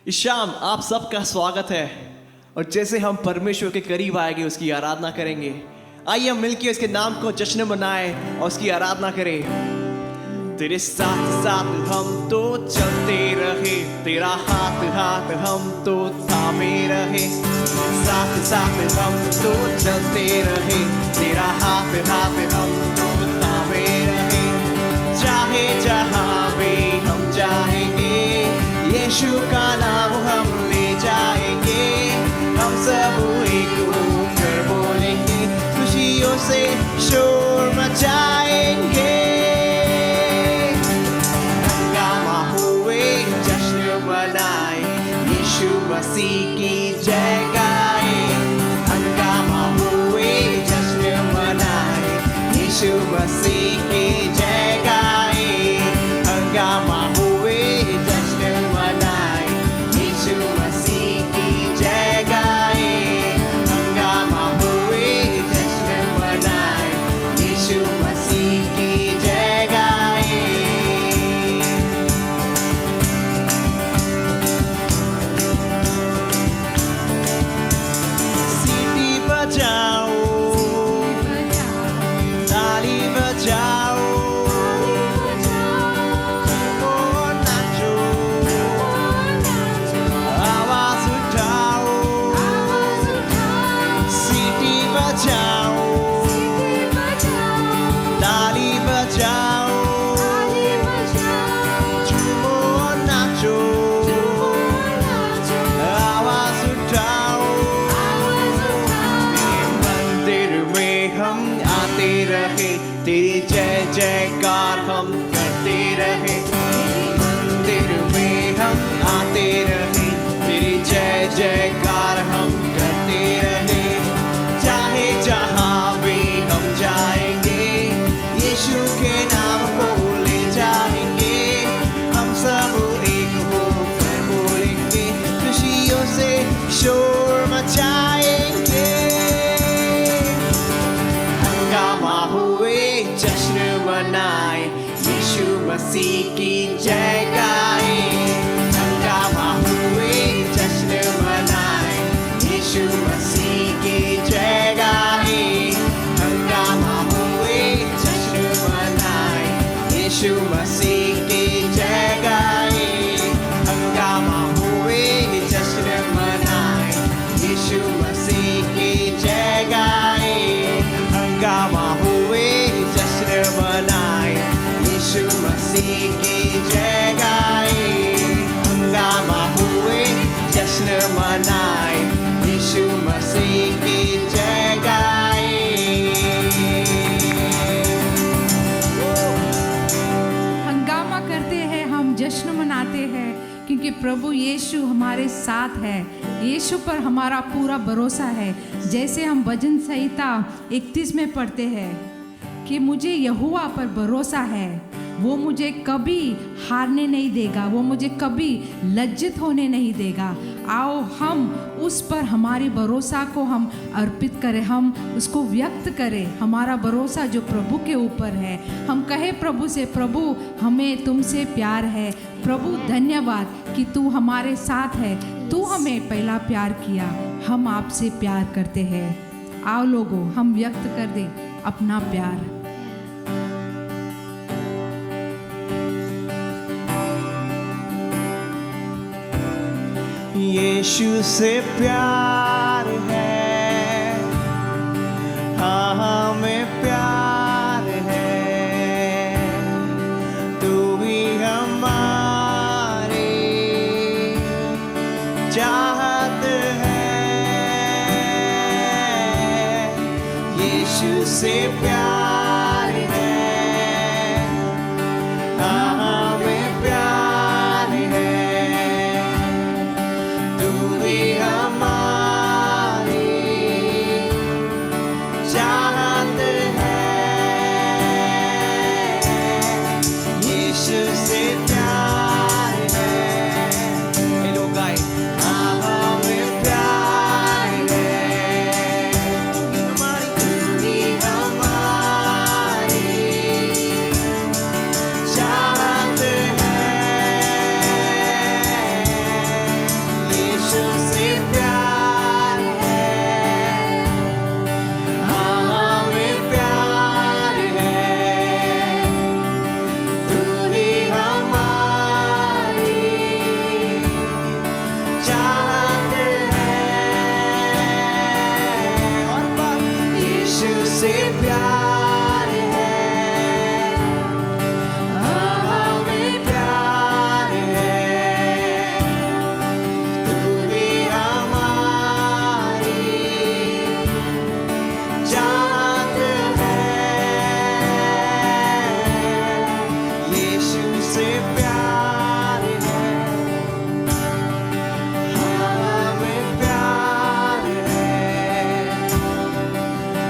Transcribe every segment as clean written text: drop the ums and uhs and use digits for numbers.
इस शाम आप सबका स्वागत है और जैसे हम परमेश्वर के करीब आएंगे उसकी आराधना करेंगे। आइए हम मिलकर उसके नाम को जश्न मनाएं और उसकी आराधना करें। तेरे साथ साथ हम तो चलते रहे, तेरा हाथ हाथ हम तो थामे रहे। साथ साथ हम तो चलते रहे, तेरा हाथ हाथ हम तो थामे रहे। चाहे जहाँ भी हम जाएंगे, यीशु का नाम हम ले जाएंगे। हम सब एक होकर बोलेंगे, खुशियों से शोर मचाएंगे। हंगामा हुए जश्न मनाए, यीशु मसीह की जय गाए। हंगामा हुए जश्न मनाए, यीशु मसीह की जय गाए। हंगामा हुए जश्न मनाए, यीशु मसीह की जय गाए। हंगामा हुए जश्न मनाए, यीशु मसीह की जय गाए। सीटी बजाओ, ताली बजाओ, और नाचो, आवाज उठाओ। सीटी बजाओ, ताली बजाओ, झूमो और नाचो, आवाज उठाओ। मंदिर में हम आते रहे, तेरी जय जयकार हम करते रहे। मंदिर में हम आते रहे, तेरी जय जयकार हम करते रहे। चाहे जहाँ भी हम जाएंगे, यीशु के नाम को ले जाएंगे। हम सब एक होकर बोलेंगे, खुशियों से शोर मचाएंगे। हंगामा हुए जश्न मनाए, यीशु मसीह की जय गाए। हंगामा हुए जश्न मनाए, यीशु मसीह की जय गाए। हंगामा हुए जश्न मनाए, यीशु मसीह की जय गाए। हंगामा हुए जश्न मनाए, यीशु मसीह की जय गाए। हंगामा हुए जश्न मनाए, यीशु मसीह की जय गाए। हंगामा हुए जश्न मनाए, यीशु मसीह की जय गाए। हंगामा करते हैं, हम जश्न मनाते हैं क्योंकि प्रभु यीशु हमारे साथ है। यीशु पर हमारा पूरा भरोसा है। जैसे हम भजन संहिता 31 में पढ़ते हैं कि मुझे यहोवा पर भरोसा है, वो मुझे कभी हारने नहीं देगा, वो मुझे कभी लज्जित होने नहीं देगा। आओ हम उस पर हमारी भरोसा को हम अर्पित करें, हम उसको व्यक्त करें। हमारा भरोसा जो प्रभु के ऊपर है, हम कहें प्रभु से, प्रभु हमें तुमसे प्यार है। प्रभु धन्यवाद कि तू हमारे साथ है, तू हमें पहला प्यार किया, हम आपसे प्यार करते हैं। आओ लोगों, हम व्यक्त कर दें अपना प्यार। यीशु से प्यार है, हाँ हमें प्यार है। तू ही हमारी चाहत है। यीशु से प्यार है, हाँ हमें प्यार है। तू ही हमारी चाहत है। यीशु से प्यार है। ये लोग गाए, हाँ हमें प्यार है। हमारी तू ही हमारी चाहत है। से प्यार है, हमें प्यार है, तू ही हमारी चाहत है, यीशु से प्यार है, हमें प्यार है,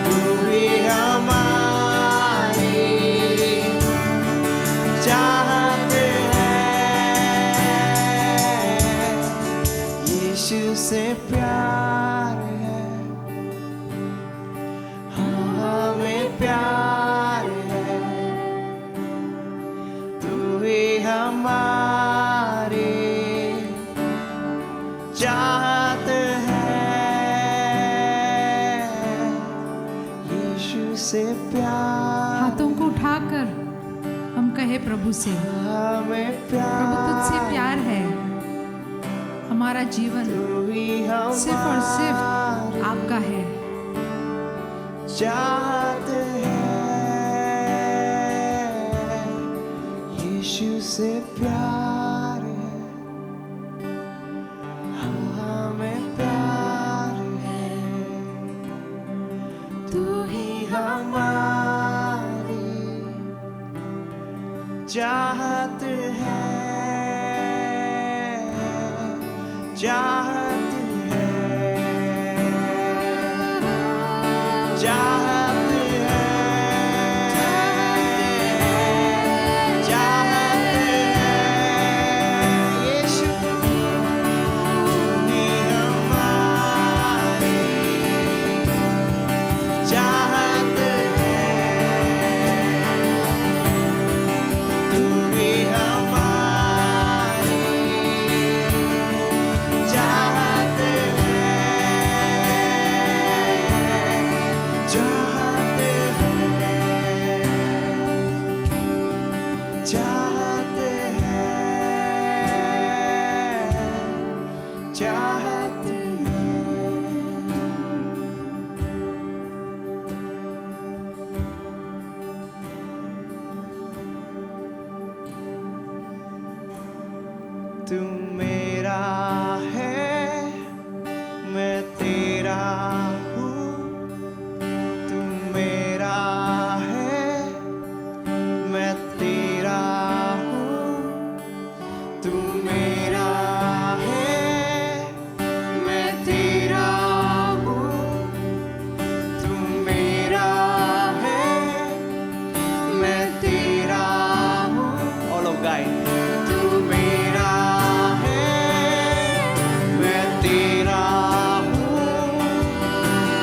तू ही हमारी चाहत है, यीशु से प्यार है, हमें प्यार है, तू ही हमारी चाहत है, यीशु से प्यार, हाथों को उठाकर हम कहे प्रभु से, हमें प्रभु तुझसे प्यार, प्यार है। हमारा जीवन तू ही सिर्फ और सिर्फ हमारी आपका है। चाहत है, यीशु से प्यार है, हमें प्यार है, तू ही हमारी चाहत है, चाहत है, चाहत है, चाहत है, यीशु तू ही हमारी चाहत है, तू ही हमारी चाहत है, चाहत है, चाहत है, चाहत है। तू मेरा है, मैं तेरा हूँ, तू मेरा है, मैं तेरा हूँ, तू मेरा है, मैं तेरा हूँ, तू मेरा है, मैं तेरा हूँ। All of guys. तू मेरा है, मैं तेरा हूँ,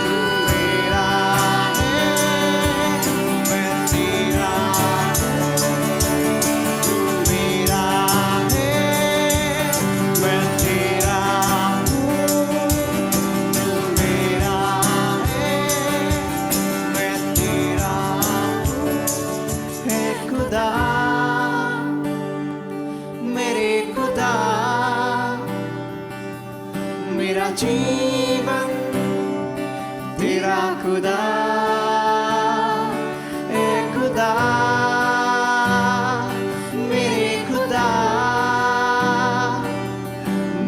तू मेरा है, मैं तेरा हूँ, तू मेरा है, मैं तेरा हूँ, तू मेरा है, मैं तेरा हूँ। है खुदा, मेरे खुदा, मेरा जीवन तेरा खुदा, है खुदा, मेरे खुदा,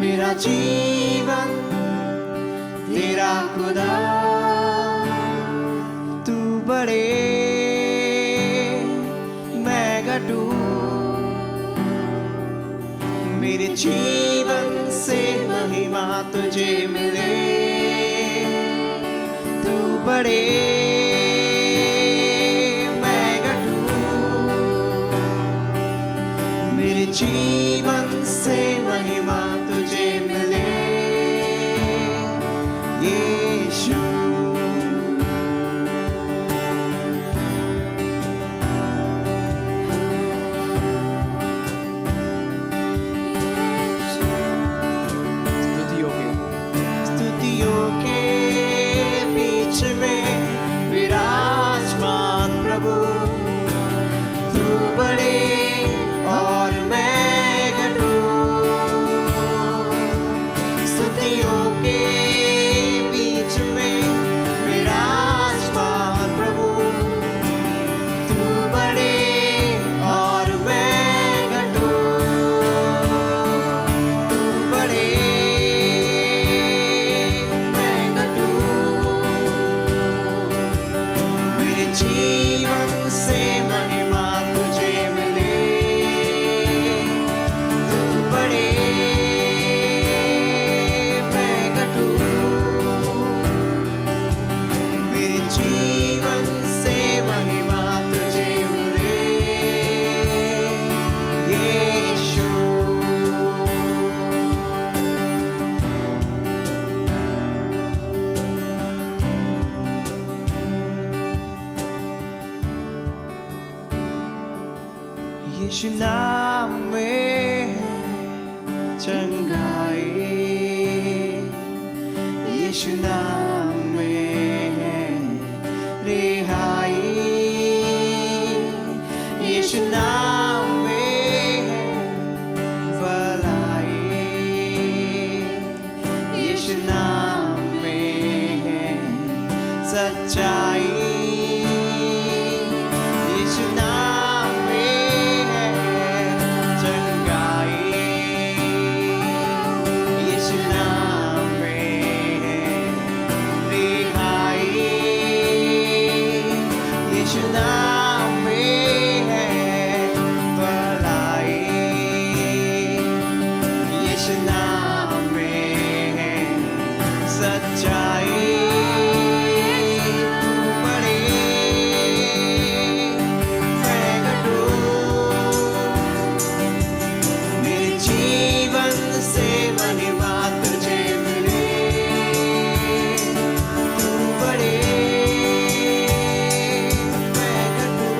मेरा जीवन तेरा खुदा, तू बड़े मैं घटू, मेरे जीवन से महिमा तुझे मिले, तू बड़े मैं घटू, मेरे जीवन से महिमा तुझे मिले, यीशु। स्तुतियों के बीच में विराजमान प्रभु, तू बड़े और मैं घटू, स्तुतियों के बीच में विराजमान प्रभु, जीवन से महिमा तुझे मिले, तू बड़े मैं घटूं, मेरे जीवन से महिमा तुझे मिले यीशु। यीशु नाम में चंगाई, यीशु नाम में रिहाई, यीशु नाम में भलाई, यीशु नाम में सच्चाई, यीशु नाम में चंगाई, यीशु नाम में रिहाई, यीशु नाम में भलाई, यीशु नाम में सच्चाई। बड़े मैं घटूं, मेरे जीवन से महिमा तुझे मिले, तू बड़े मैं घटूं,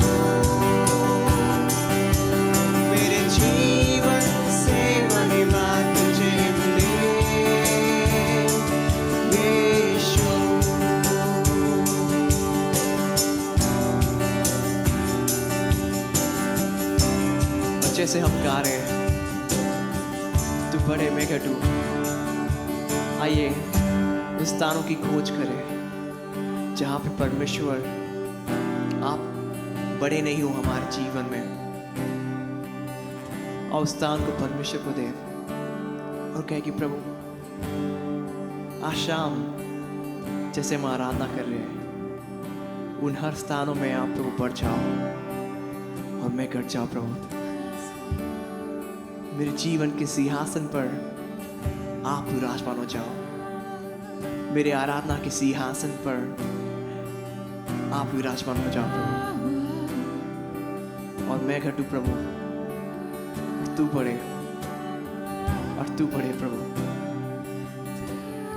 मेरे जीवन से महिमा तुझे मिले यीशु। और जैसे हम गा रहे हैं तू बड़े मैं घटूं, आइए उस स्थानों की खोज करें जहाँ पे परमेश्वर आप बड़े नहीं हो हमारे जीवन में, और उस स्थान को परमेश्वर को दे और कहे कि प्रभु आज शाम जैसे हम आराधना कर रहे हैं उन हर स्थानों में आप प्रभु बढ़ जाओ और मैं घट जाऊं प्रभु। मेरे जीवन के सिंहासन पर आप विराजमान हो जाओ, मेरे आराधना के सिंहासन पर आप विराजमान हो जाओ प्रभु, और मैं घटूं प्रभु, तू बढ़े और तू बढ़े प्रभु।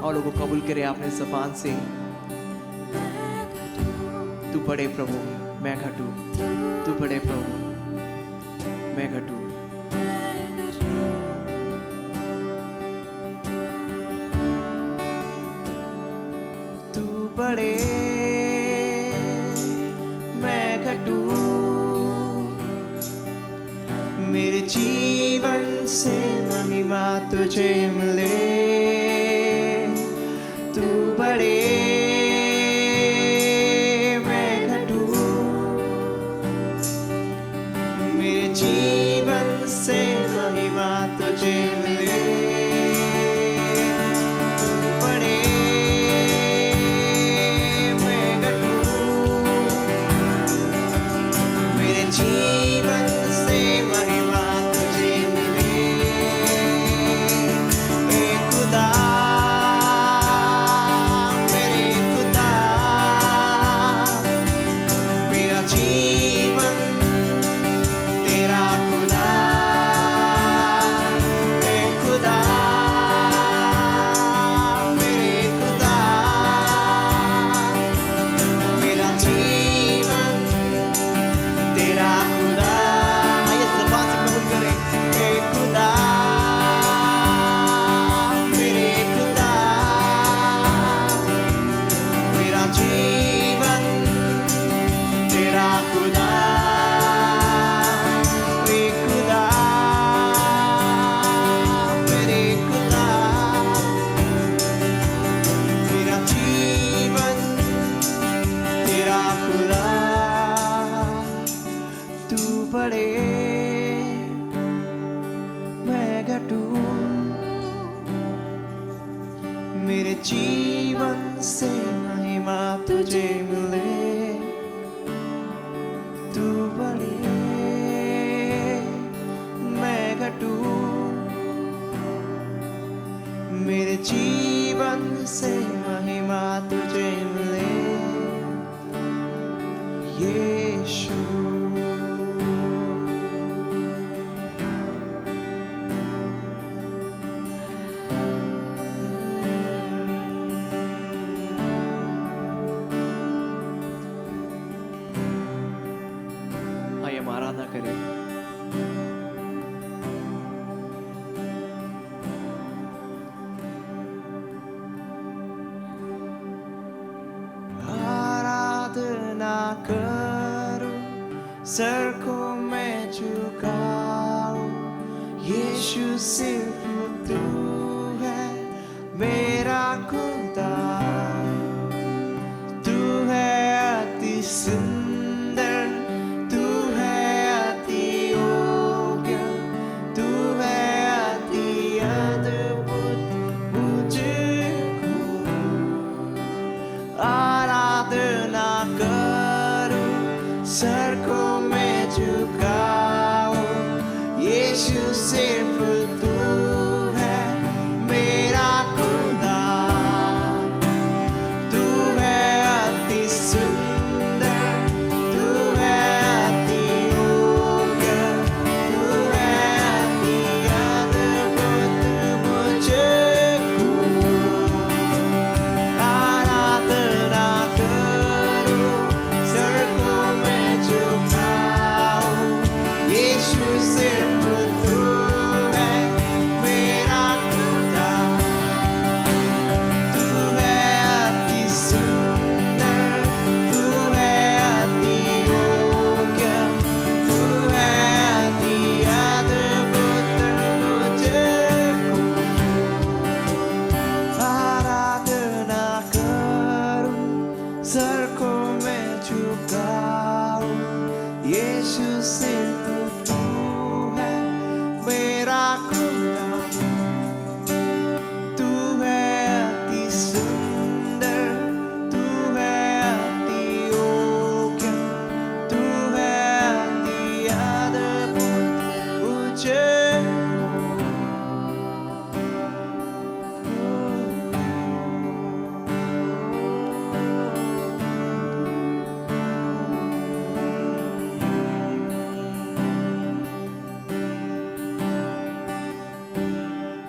और लोगों कबूल करे आपने ज़बान से, तू बढ़े प्रभु मैं घटूं, तू बढ़े प्रभु मैं घटूं। तू बढ़े मैं घटूं, मेरे जीवन से महिमा तुझे मिले, तू बढ़े मैं घटूं, मेरे जीवन से महिमा तुझे मिले, तू बढ़े मैं घटूं, मेरे जीवन से महिमा तुझे मिले। एक से महिमा तुझे मिले यीशु। आइए हम आराधना करें। आराधना करूं, सर को मैं झुकाऊं, यीशु सिर्फ तू है मेरा खुदा। तू है अति सुंदर, तू है अति योग्य, तू है अति अद्भुत मुझको आराधना करूं, सर को मैं झुकाऊं, यीशु सिर्फ तू है मेरा खुदा। तू है अति सुंदर, तू है अति योग्य, तू है अति अद्भुत मुझको आराधना करूं, सर को मैं झुकाऊं, यीशु सिर्फ तू है मेरा खुदा। तू है अति सुंदर, तू है अति योग्य, तू है अति अद्भुत मुझको आराधना करूं, सर को मैं झुकाऊं, यीशु सिर्फ तू है मेरा खुदा। तू है अति सुंदर, तू है अति योग्य, तू है अति अद्भुत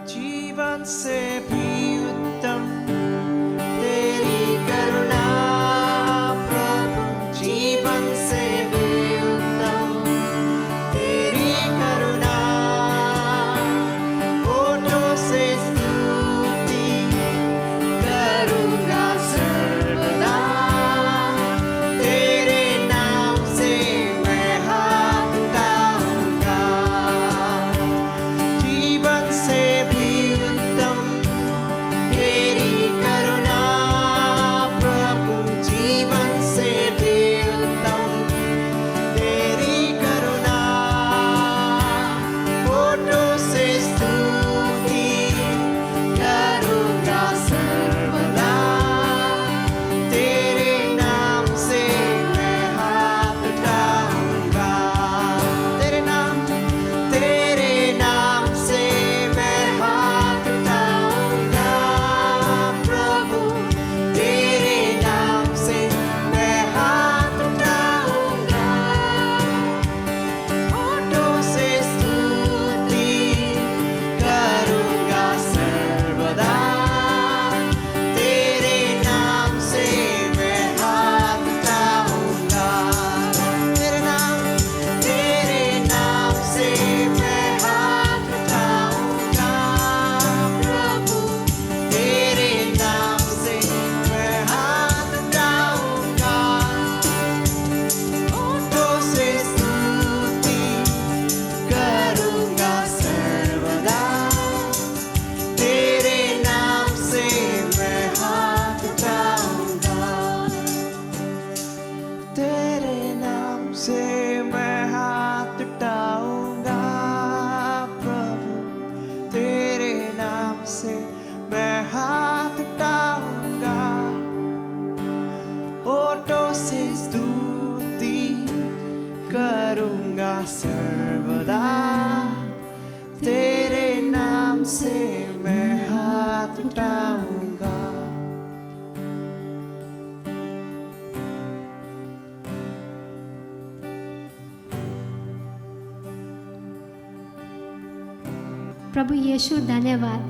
जीवन से भी उत्तम तेरी करुणा प्रभु, जीवन से भी उत्तम तेरी करुणा। होठों से स्तुति करूंगा सर्वदा, तेरे नाम से मैं हाथ उठाऊंगा। जीवन से भी उत्तम तेरी करुणा प्रभु, जीवन से भी उत्तम तेरी करुणा। होठों से स्तुति करूंगा सर्वदा, तेरे नाम से मैं हाथ उठाऊंगा। तेरे नाम से मैं हाथ उठाऊंगा प्रभु, तेरे नाम से मैं हाथ उठाऊंगा। होठों से स्तुति करूंगा सर्वदा, तेरे नाम से मैं हाथ उठाऊंगा। तेरे नाम से मैं हाथ उठाऊंगा प्रभु, तेरे नाम से मैं हाथ उठाऊंगा। होठों से स्तुति करूंगा सर्वदा, तेरे नाम से मैं हाथ उठाऊंगा। तेरे नाम से मैं हाथ उठाऊंगा प्रभु, तेरे नाम से मैं हाथ उठाऊंगा। होठों से स्तुति करूंगा सर्वदा, तेरे नाम से मैं हाथ उठाऊंगा। प्रभु यीशु धन्यवाद,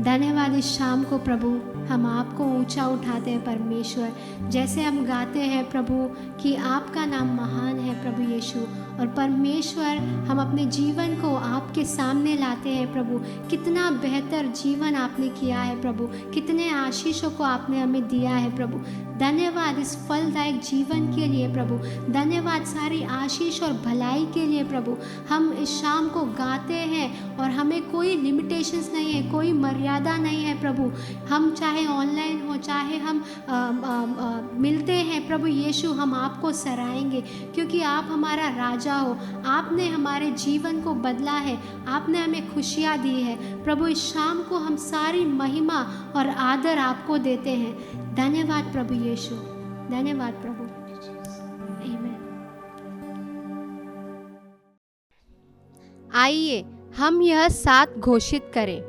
धन्यवाद इस शाम को प्रभु हम आपको ऊंचा उठाते हैं परमेश्वर। जैसे हम गाते हैं प्रभु कि आपका नाम महान है प्रभु यीशु, और परमेश्वर हम अपने जीवन को आपके सामने लाते हैं प्रभु। कितना बेहतर जीवन आपने किया है प्रभु, कितने आशीषों को आपने हमें दिया है प्रभु। धन्यवाद इस फलदायक जीवन के लिए प्रभु, धन्यवाद सारी आशीष और भलाई के लिए प्रभु। हम इस शाम को गाते हैं और हमें कोई लिमिटेशंस नहीं है, कोई मर्यादा नहीं है प्रभु। हम चाहे ऑनलाइन हो, चाहे हम मिलते हैं प्रभु यीशु, हम आपको सराहेंगे क्योंकि आप हमारा राजा हो। आपने हमारे जीवन को बदला है, आपने हमें खुशियाँ दी है प्रभु। इस शाम को हम सारी महिमा और आदर आपको देते हैं। धन्यवाद प्रभु यीशु, धन्यवाद प्रभु। आमीन। आइए हम यह साथ घोषित करें,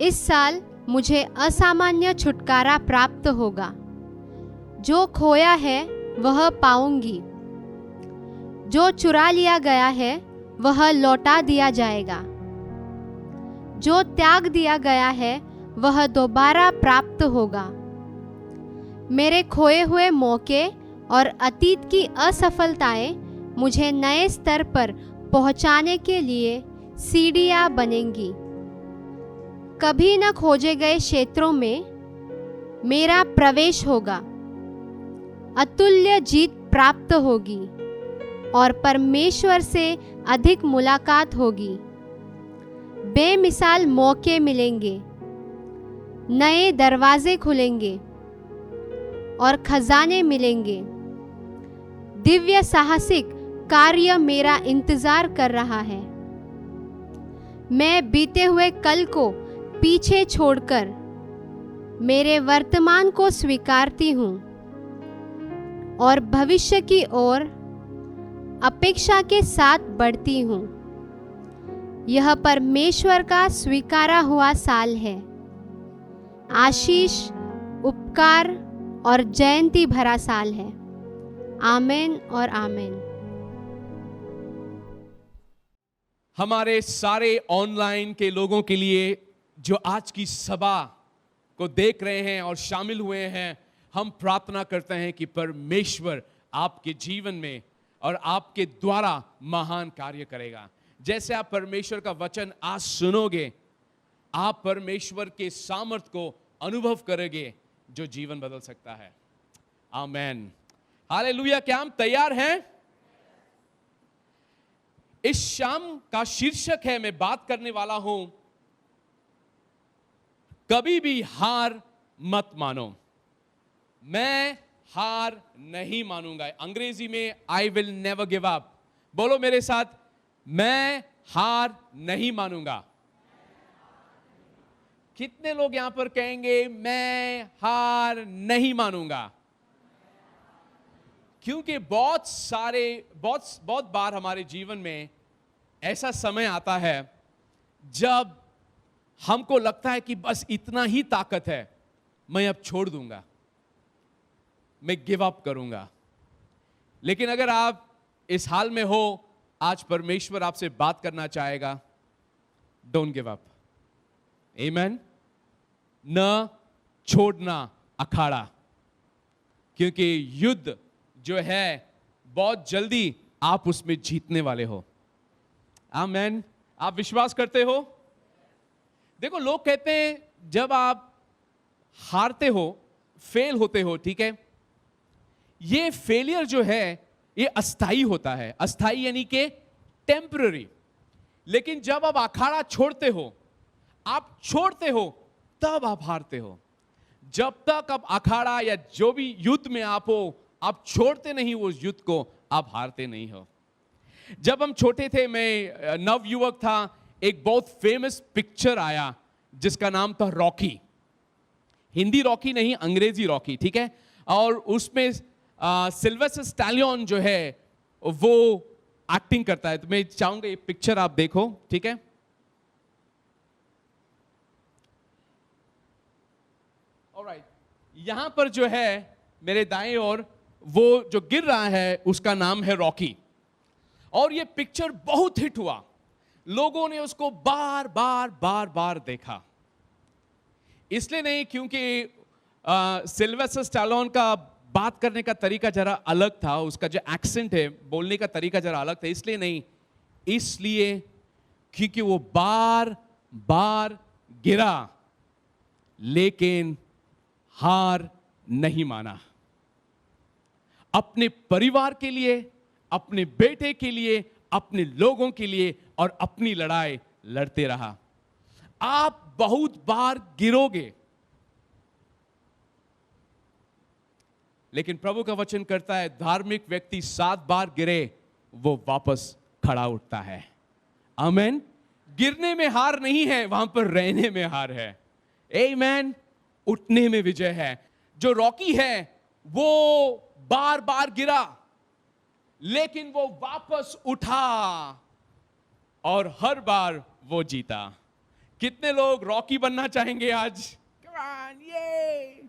इस साल मुझे असामान्य छुटकारा प्राप्त होगा। जो खोया है वह पाऊंगी, जो चुरा लिया गया है वह लौटा दिया जाएगा, जो त्याग दिया गया है वह दोबारा प्राप्त होगा। मेरे खोए हुए मौके और अतीत की असफलताएं मुझे नए स्तर पर पहुंचाने के लिए सीढ़ियां बनेंगी। कभी न खोजे गए क्षेत्रों में मेरा प्रवेश होगा, अतुल्य जीत प्राप्त होगी और परमेश्वर से अधिक मुलाकात होगी। बेमिसाल मौके मिलेंगे, नए दरवाजे खुलेंगे और खजाने मिलेंगे। दिव्य साहसिक कार्य मेरा इंतजार कर रहा है। मैं बीते हुए कल को पीछे छोड़कर मेरे वर्तमान को स्वीकारती हूँ और भविष्य की ओर अपेक्षा के साथ बढ़ती हूँ। यह परमेश्वर का स्वीकारा हुआ साल है। आशीष, उपकार और जयंती भरा साल है। आमीन और आमीन। हमारे सारे ऑनलाइन के लोगों के लिए जो आज की सभा को देख रहे हैं और शामिल हुए हैं, हम प्रार्थना करते हैं कि परमेश्वर आपके जीवन में और आपके द्वारा महान कार्य करेगा। जैसे आप परमेश्वर का वचन आज सुनोगे, आप परमेश्वर के सामर्थ को अनुभव करोगे जो जीवन बदल सकता है। आमेन, हालेलुया। क्या हम तैयार हैं? इस शाम का शीर्षक है, मैं बात करने वाला हूं, कभी भी हार मत मानो। मैं हार नहीं मानूंगा। अंग्रेजी में I will never give up. बोलो मेरे साथ, मैं हार नहीं मानूंगा। कितने लोग यहां पर कहेंगे मैं हार नहीं मानूंगा? क्योंकि बहुत बार हमारे जीवन में ऐसा समय आता है जब हमको लगता है कि बस इतना ही ताकत है, मैं अब छोड़ दूंगा, मैं गिव अप करूंगा। लेकिन अगर आप इस हाल में हो, आज परमेश्वर आपसे बात करना चाहेगा, डोंट गिव अप। आमीन। न छोड़ना अखाड़ा, क्योंकि युद्ध जो है बहुत जल्दी आप उसमें जीतने वाले हो। आमीन। आप विश्वास करते हो? देखो, लोग कहते हैं जब आप हारते हो, फेल होते हो, ठीक है, ये फेलियर जो है ये अस्थाई होता है। अस्थाई यानी कि टेम्पररी। लेकिन जब आप अखाड़ा छोड़ते हो, आप छोड़ते हो, तब आप हारते हो। जब तक आप अखाड़ा या जो भी युद्ध में आप हो, आप छोड़ते नहीं उस युद्ध को, आप हारते नहीं हो। जब हम छोटे थे, मैं नवयुवक था, एक बहुत फेमस पिक्चर आया जिसका नाम था रॉकी। हिंदी रॉकी नहीं, अंग्रेजी रॉकी, ठीक है। और उसमें सिल्वेस्टर स्टैलियन जो है वो एक्टिंग करता है। तो मैं चाहूंगा ये पिक्चर आप देखो, ठीक है। ऑलराइट, यहां पर जो है मेरे दाएं ओर वो जो गिर रहा है उसका नाम है रॉकी। और ये पिक्चर बहुत हिट हुआ, लोगों ने उसको बार बार बार बार देखा। इसलिए नहीं क्योंकि सिल्वेस्टर स्टैलोन का बात करने का तरीका जरा अलग था, उसका जो एक्सेंट है, बोलने का तरीका जरा अलग था, इसलिए नहीं, इसलिए क्योंकि वो बार बार गिरा लेकिन हार नहीं माना। अपने परिवार के लिए, अपने बेटे के लिए, अपने लोगों के लिए और अपनी लड़ाई लड़ते रहा। आप बहुत बार गिरोगे, लेकिन प्रभु का वचन करता है धार्मिक व्यक्ति 7 बार गिरे वो वापस खड़ा उठता है। आमेन। गिरने में हार नहीं है, वहां पर रहने में हार है। आमेन। उठने में विजय है। जो रॉकी है वो बार बार गिरा लेकिन वो वापस उठा और हर बार वो जीता। कितने लोग रॉकी बनना चाहेंगे आज? Come on, ये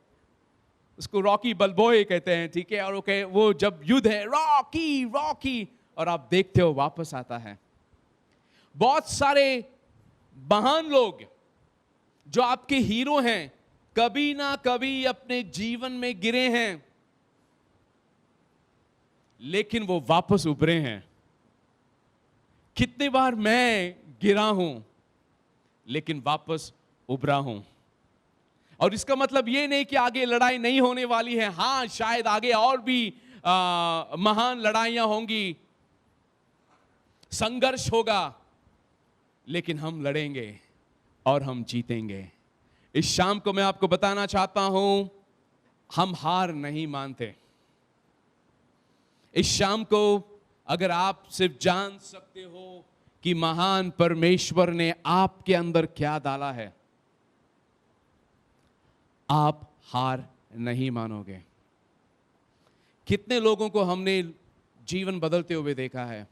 उसको रॉकी बल्बोए कहते हैं, ठीक है। और ओके, वो जब युद्ध है रॉकी रॉकी, और आप देखते हो वापस आता है। बहुत सारे महान लोग जो आपके हीरो हैं कभी ना कभी अपने जीवन में गिरे हैं, लेकिन वो वापस उभरे हैं। कितने बार मैं गिरा हूं लेकिन वापस उभरा हूं। और इसका मतलब ये नहीं कि आगे लड़ाई नहीं होने वाली है। हां, शायद आगे और भी महान लड़ाइयां होंगी, संघर्ष होगा, लेकिन हम लड़ेंगे और हम जीतेंगे। इस शाम को मैं आपको बताना चाहता हूं, हम हार नहीं मानते। इस शाम को अगर आप सिर्फ जान सकते हो कि महान परमेश्वर ने आपके अंदर क्या डाला है, आप हार नहीं मानोगे। कितने लोगों को हमने जीवन बदलते हुए देखा है।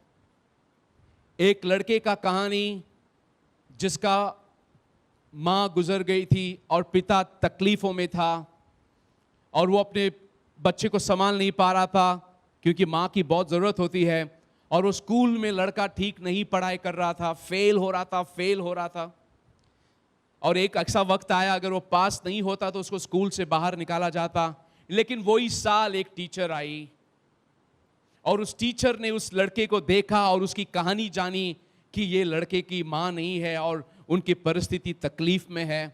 एक लड़के का कहानी जिसका मां गुजर गई थी और पिता तकलीफों में था और वो अपने बच्चे को संभाल नहीं पा रहा था क्योंकि मां की बहुत जरूरत होती है। और वो स्कूल में लड़का ठीक नहीं पढ़ाई कर रहा था, फेल हो रहा था। और एक ऐसा वक्त आया, अगर वो पास नहीं होता तो उसको स्कूल से बाहर निकाला जाता। लेकिन वही साल एक टीचर आई और उस टीचर ने उस लड़के को देखा और उसकी कहानी जानी कि ये लड़के की मां नहीं है और उनकी परिस्थिति तकलीफ में है।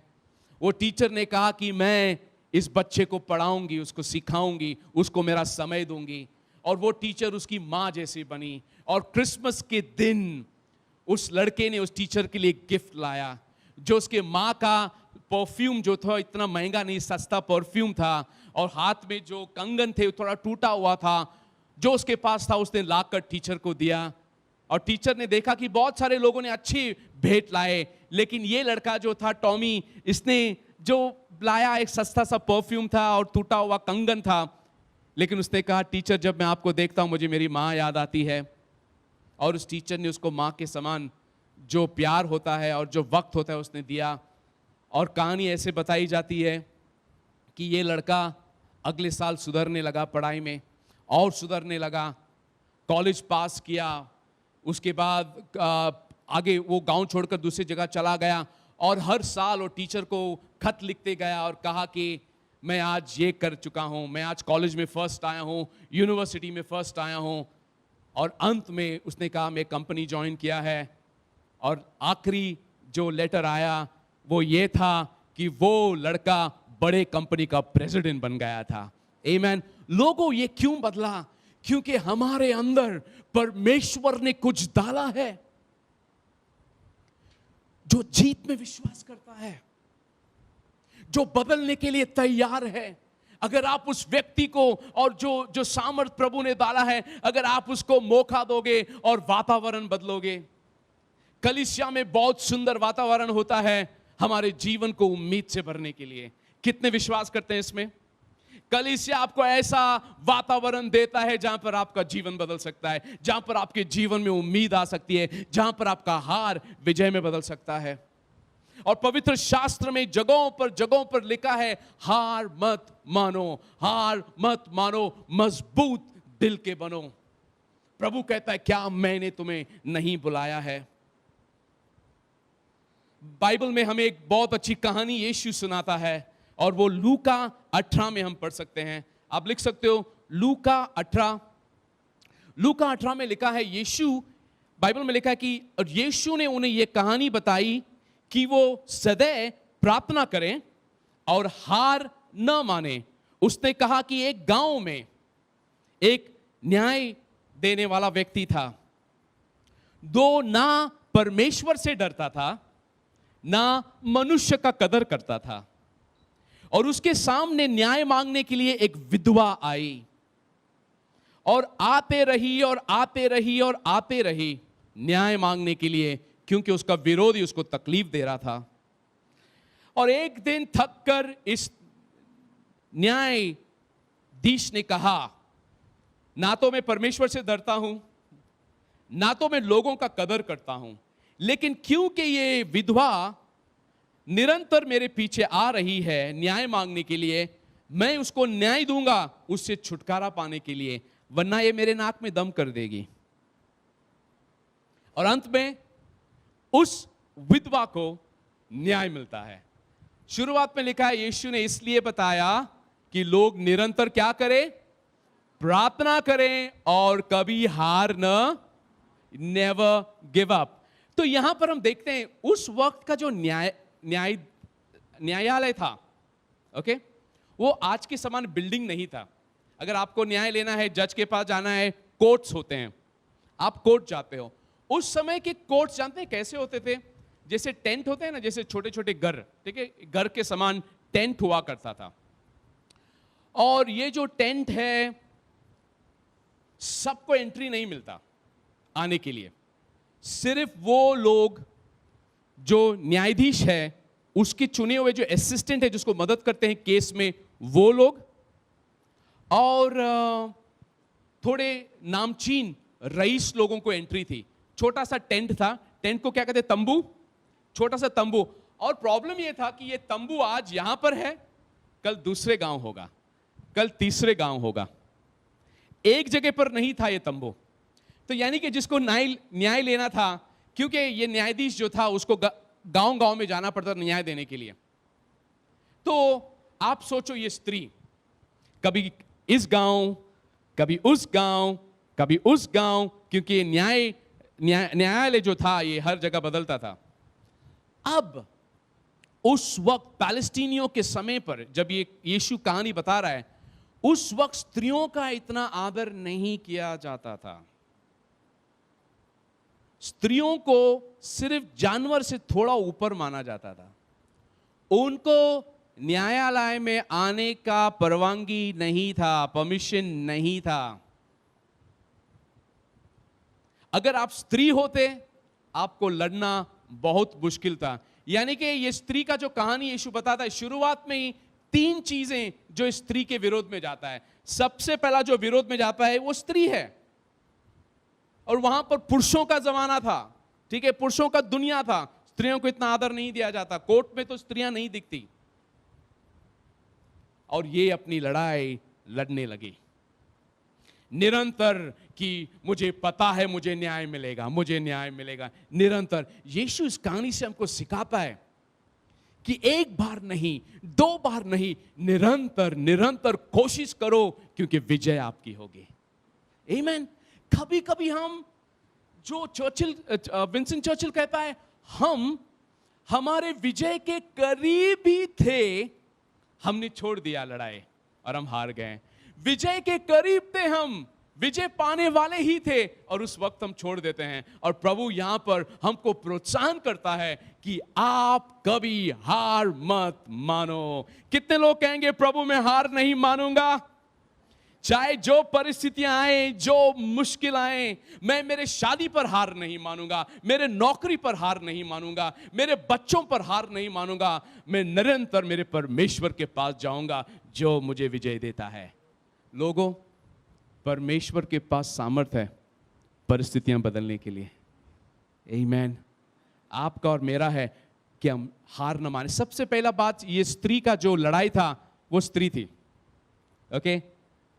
वो टीचर ने कहा कि मैं इस बच्चे को पढ़ाऊंगी, उसको सिखाऊंगी, उसको मेरा समय दूंगी। और वो टीचर उसकी मां जैसी बनी। और क्रिसमस के दिन उस लड़के ने उस टीचर के लिए गिफ्ट लाया, जो उसके मां का परफ्यूम जो था, इतना महंगा नहीं, सस्ता परफ्यूम था। और हाथ में जो कंगन थे थोड़ा टूटा हुआ था, जो उसके पास था उसने लाकर टीचर को दिया। और टीचर ने देखा कि बहुत सारे लोगों ने अच्छी भेंट लाए, लेकिन ये लड़का जो था टॉमी, इसने जो लाया एक सस्ता सा परफ्यूम था और टूटा हुआ कंगन था। लेकिन उसने कहा, टीचर जब मैं आपको देखता हूं मुझे मेरी मां याद आती है। और उस टीचर ने उसको मां के समान जो प्यार होता है और जो वक्त होता है उसने दिया। और कहानी ऐसे बताई जाती है कि ये लड़का अगले साल सुधरने लगा पढ़ाई में और सुधरने लगा, कॉलेज पास किया। उसके बाद आगे वो गांव छोड़कर दूसरी जगह चला गया और हर साल वो टीचर को खत लिखते गया और कहा कि मैं आज ये कर चुका हूं, मैं आज कॉलेज में फर्स्ट आया हूं, यूनिवर्सिटी में फर्स्ट आया हूं। और अंत में उसने कहा मैं कंपनी ज्वाइन किया है। और आखिरी जो लेटर आया वो ये था कि वो लड़का बड़े कंपनी का प्रेसिडेंट बन गया था। आमेन। लोगों, ये क्यों बदला? क्योंकि हमारे अंदर परमेश्वर ने कुछ डाला है जो जीत में विश्वास करता है, जो बदलने के लिए तैयार है। अगर आप उस व्यक्ति को और जो सामर्थ प्रभु ने डाला है, अगर आप उसको मौका दोगे और वातावरण बदलोगे। कलीसिया में बहुत सुंदर वातावरण होता है हमारे जीवन को उम्मीद से भरने के लिए। कितने विश्वास करते हैं इसमें? कलीसिया आपको ऐसा वातावरण देता है जहां पर आपका जीवन बदल सकता है, जहां पर आपके जीवन में उम्मीद आ सकती है, जहां पर आपका हार विजय में बदल सकता है। और पवित्र शास्त्र में जगहों पर लिखा है, हार मत मानो, हार मत मानो, मजबूत दिल के बनो। प्रभु कहता है क्या मैंने तुम्हें नहीं बुलाया है? बाइबल में हमें एक बहुत अच्छी कहानी यीशु सुनाता है और वो लूका 18 में हम पढ़ सकते हैं। आप लिख सकते हो लूका 18 में लिखा है, यीशु, बाइबल में लिखा है कि और यीशु ने उन्हें यह कहानी बताई कि वो सदैव प्रार्थना करें और हार न माने। उसने कहा कि एक गांव में एक न्याय देने वाला व्यक्ति था, दो ना परमेश्वर से डरता था ना मनुष्य का कदर करता था, और उसके सामने न्याय मांगने के लिए एक विधवा आई और आते रही और आते रही और आते रही न्याय मांगने के लिए, क्योंकि उसका विरोधी उसको तकलीफ दे रहा था। और एक दिन थक कर इस न्यायाधीश ने कहा, ना तो मैं परमेश्वर से डरता हूं, ना तो मैं लोगों का कदर करता हूं, लेकिन क्योंकि ये विधवा निरंतर मेरे पीछे आ रही है न्याय मांगने के लिए, मैं उसको न्याय दूंगा उससे छुटकारा पाने के लिए, वरना ये मेरे नाक में दम कर देगी। और अंत में उस विधवा को न्याय मिलता है। शुरुआत में लिखा है यीशु ने इसलिए बताया कि लोग निरंतर क्या करें? प्रार्थना करें और कभी हार न, नेवर गिव अप। तो यहां पर हम देखते हैं उस वक्त का जो न्यायालय था, ओके, वो आज के समान बिल्डिंग नहीं था। अगर आपको न्याय लेना है, जज के पास जाना है, कोर्ट्स होते हैं, आप कोर्ट जाते हो। उस समय के कोर्ट्स जानते हैं कैसे होते थे? जैसे टेंट होते हैं ना, जैसे छोटे छोटे घर, ठीक है, घर के समान टेंट हुआ करता था। और ये जो टेंट है, सबको एंट्री नहीं मिलता आने के लिए, सिर्फ वो लोग जो न्यायाधीश है, उसके चुने हुए जो असिस्टेंट है, जिसको मदद करते हैं केस में, वो लोग, और थोड़े नामचीन रईस लोगों को एंट्री थी। छोटा सा टेंट था, टेंट को क्या कहते हैं? तंबू, छोटा सा तंबू। और प्रॉब्लम यह था कि ये तंबू आज यहां पर है, कल दूसरे गांव होगा, कल तीसरे गांव होगा, एक जगह पर नहीं था ये तंबू। तो यानी कि जिसको न्याय लेना था, क्योंकि ये न्यायाधीश जो था उसको गांव गांव में जाना पड़ता था न्याय देने के लिए। तो आप सोचो, ये स्त्री कभी इस गांव, कभी उस गांव, कभी उस गांव, क्योंकि न्यायालय जो था ये हर जगह बदलता था। अब उस वक्त पैलेस्टीनियों के समय पर जब ये यीशु कहानी बता रहा है, उस वक्त स्त्रियों का इतना आदर नहीं किया जाता था। स्त्रियों को सिर्फ जानवर से थोड़ा ऊपर माना जाता था। उनको न्यायालय में आने का परवानगी नहीं था, परमिशन नहीं था। अगर आप स्त्री होते, आपको लड़ना बहुत मुश्किल था। यानी कि ये स्त्री का जो कहानी यीशु बताता है, शुरुआत में ही 3 चीजें जो स्त्री के विरोध में जाता है। सबसे पहला जो विरोध में जाता है वो स्त्री है, और वहां पर पुरुषों का जमाना था, ठीक है, पुरुषों का दुनिया था, स्त्रियों को इतना आदर नहीं दिया जाता, कोर्ट में तो स्त्रियां नहीं दिखती। और ये अपनी लड़ाई लड़ने लगी निरंतर कि मुझे पता है मुझे न्याय मिलेगा, मुझे न्याय मिलेगा, निरंतर। यीशु इस कहानी से हमको सिखाता है कि एक बार नहीं, 2 बार नहीं, निरंतर निरंतर कोशिश करो, क्योंकि विजय आपकी होगी। आमीन। कभी कभी हम, जो विंस्टन चर्चिल कहता है, हम हमारे विजय के करीब ही थे, हमने छोड़ दिया लड़ाई और हम हार गए। विजय के करीब थे हम, विजय पाने वाले ही थे, और उस वक्त हम छोड़ देते हैं। और प्रभु यहां पर हमको प्रोत्साहन करता है कि आप कभी हार मत मानो। कितने लोग कहेंगे प्रभु मैं हार नहीं मानूंगा? चाहे जो परिस्थितियां आए, जो मुश्किल आए, मैं मेरे शादी पर हार नहीं मानूंगा, मेरे नौकरी पर हार नहीं मानूंगा, मेरे बच्चों पर हार नहीं मानूंगा। मैं निरंतर मेरे परमेश्वर के पास जाऊंगा जो मुझे विजय देता है। लोगों, परमेश्वर के पास सामर्थ्य है परिस्थितियां बदलने के लिए। आमीन। आपका और मेरा है कि हम हार न माने। सबसे पहला बात, ये स्त्री का जो लड़ाई था वो स्त्री थी, ओके।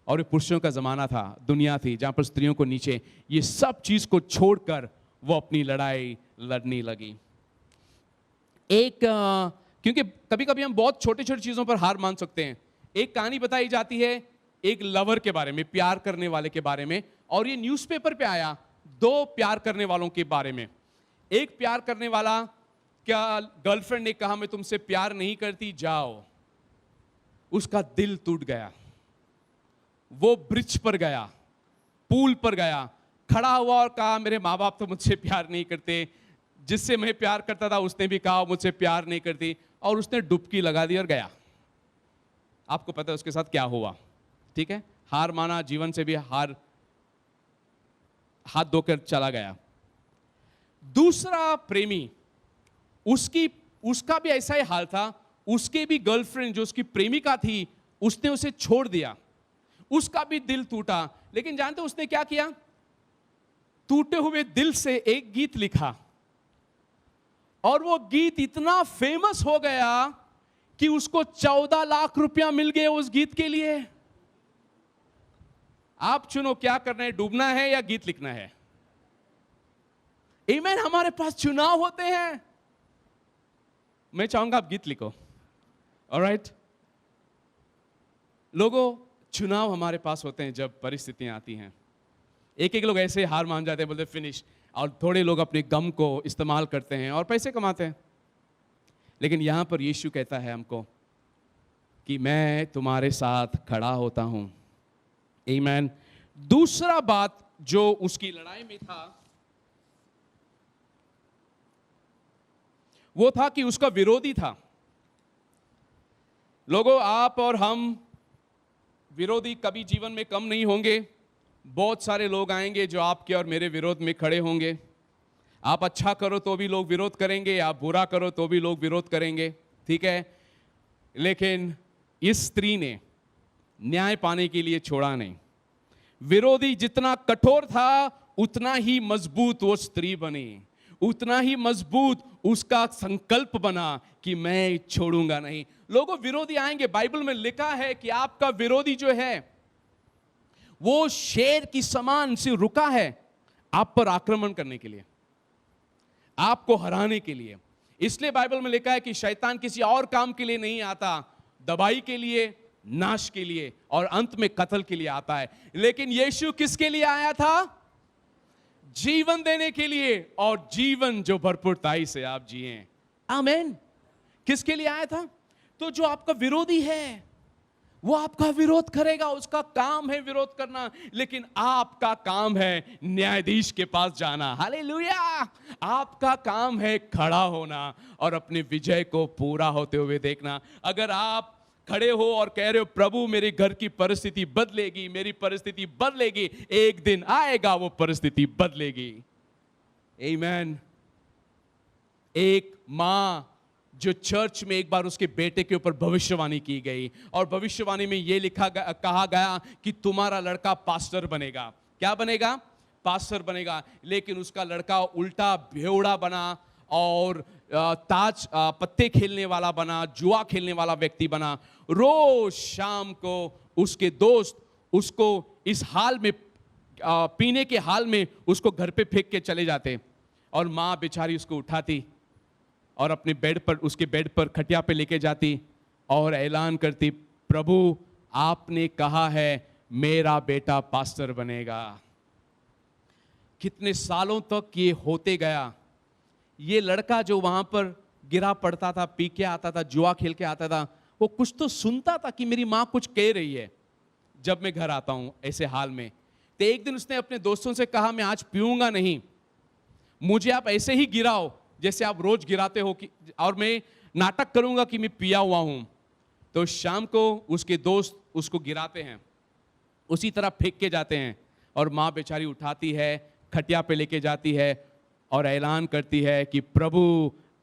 और ये पुरुषों का ज़माना था, दुनिया थी जहाँ पर स्त्रियों को नीचे, ये सब चीज़ को छोड़कर वो अपनी लड़ाई लड़ने लगी। क्योंकि कभी कभी हम बहुत छोटे छोटे चीज़ों पर हार मान सकते हैं। एक कहानी बताई जाती है एक लवर के बारे में, प्यार करने वाले के बारे में, और ये न्यूज़पेपर पे आया 2 प्यार करने वालों के बारे में। एक प्यार करने वाला, क्या गर्लफ्रेंड ने कहा मैं तुमसे प्यार नहीं करती, जाओ। उसका दिल टूट गया, वो ब्रिज पर गया, पूल पर गया, खड़ा हुआ और कहा मेरे माँ बाप तो मुझसे प्यार नहीं करते, जिससे मैं प्यार करता था उसने भी कहा मुझसे प्यार नहीं करती, और उसने डुबकी लगा दी और गया। आपको पता है उसके साथ क्या हुआ, ठीक है? हार माना, जीवन से भी हाथ धोकर चला गया। दूसरा प्रेमी, उसका भी ऐसा ही हाल था। उसके भी गर्लफ्रेंड जो उसकी प्रेमिका थी, उसने उसे छोड़ दिया, उसका भी दिल टूटा। लेकिन जानते उसने क्या किया? टूटे हुए दिल से एक गीत लिखा, और वो गीत इतना फेमस हो गया कि उसको 14 लाख रुपया मिल गए उस गीत के लिए। आप चुनो क्या करना है, डूबना है या गीत लिखना है। आमीन। हमारे पास चुनाव होते हैं। मैं चाहूंगा आप गीत लिखो। ऑलराइट लोगों, चुनाव हमारे पास होते हैं जब परिस्थितियां आती हैं। एक लोग ऐसे हार मान जाते हैं, बोलते फिनिश, और थोड़े लोग अपने गम को इस्तेमाल करते हैं और पैसे कमाते हैं। लेकिन यहां पर यीशु कहता है हमको कि मैं तुम्हारे साथ खड़ा होता हूं। आमीन। दूसरा बात जो उसकी लड़ाई में था वो था कि उसका विरोधी था। लोगों, आप और हम विरोधी कभी जीवन में कम नहीं होंगे। बहुत सारे लोग आएंगे जो आपके और मेरे विरोध में खड़े होंगे। आप अच्छा करो तो भी लोग विरोध करेंगे, आप बुरा करो तो भी लोग विरोध करेंगे, ठीक है? लेकिन इस स्त्री ने न्याय पाने के लिए छोड़ा नहीं। विरोधी जितना कठोर था उतना ही मजबूत वो स्त्री बनी, उतना ही मजबूत उसका संकल्प बना कि मैं छोड़ूंगा नहीं। लोगों, विरोधी आएंगे। बाइबल में लिखा है कि आपका विरोधी जो है वो शेर की समान से रुका है आप पर आक्रमण करने के लिए, आपको हराने के लिए। इसलिए बाइबल में लिखा है कि शैतान किसी और काम के लिए नहीं आता, दबाई के लिए, नाश के लिए और अंत में कत्ल के लिए आता है। लेकिन यीशु किसके लिए आया था? जीवन देने के लिए, और जीवन जो भरपूरताई से आप जिए। आमीन। किसके लिए आया था? तो जो आपका विरोधी है वो आपका विरोध करेगा, उसका काम है विरोध करना, लेकिन आपका काम है न्यायाधीश के पास जाना। हालेलुया। आपका काम है खड़ा होना और अपने विजय को पूरा होते हुए देखना। अगर आप खड़े हो और कह रहे हो प्रभु मेरे घर की परिस्थिति बदलेगी, मेरी परिस्थिति बदलेगी, एक दिन आएगा वो परिस्थिति बदलेगी। आमीन। एक मां जो चर्च में एक बार उसके बेटे के ऊपर भविष्यवाणी की गई, और भविष्यवाणी में यह कहा गया कि तुम्हारा लड़का पास्टर बनेगा। क्या बनेगा? पास्टर बनेगा। लेकिन उसका लड़का उल्टा बेवड़ा बना और पत्ते खेलने वाला बना, जुआ खेलने वाला व्यक्ति बना। रोज शाम को उसके दोस्त उसको इस हाल में, पीने के हाल में उसको घर पे फेंक के चले जाते, और माँ बेचारी उसको उठाती और अपने बेड पर, उसके बेड पर खटिया पे लेके जाती और ऐलान करती, प्रभु आपने कहा है मेरा बेटा पास्टर बनेगा। कितने सालों तक ये होते गया। ये लड़का जो वहां पर गिरा पड़ता था, पी के आता था, जुआ खेल के आता था, वो कुछ तो सुनता था कि मेरी माँ कुछ कह रही है जब मैं घर आता हूं ऐसे हाल में। तो एक दिन उसने अपने दोस्तों से कहा मैं आज पीऊंगा नहीं, मुझे आप ऐसे ही गिराओ जैसे आप रोज गिराते हो, और मैं नाटक करूंगा कि मैं पिया हुआ हूं। तो शाम को उसके दोस्त उसको गिराते हैं, उसी तरह फेंक के जाते हैं, और माँ बेचारी उठाती है, खटिया पे लेके जाती है और ऐलान करती है कि प्रभु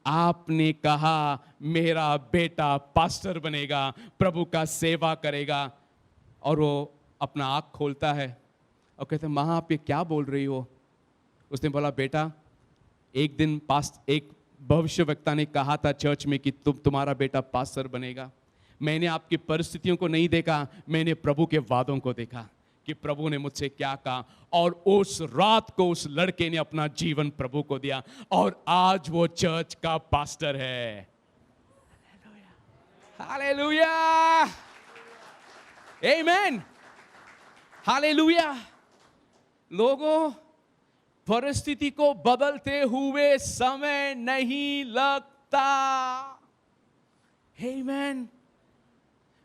आपने कहा मेरा बेटा पास्टर बनेगा, प्रभु का सेवा करेगा। और वो अपना आँख खोलता है और कहते हैं माँ आप ये क्या बोल रही हो? उसने बोला बेटा एक दिन एक भविष्यवक्ता ने कहा था चर्च में कि तुम्हारा बेटा पास्टर बनेगा। मैंने आपकी परिस्थितियों को नहीं देखा, मैंने प्रभु के वादों को देखा कि प्रभु ने मुझसे क्या कहा, और उस रात को उस लड़के ने अपना जीवन प्रभु को दिया और आज वो चर्च का पास्टर है। हालेलुया, आमेन, हालेलुया। लोगों, परिस्थिति को बदलते हुए समय नहीं लगता। आमेन।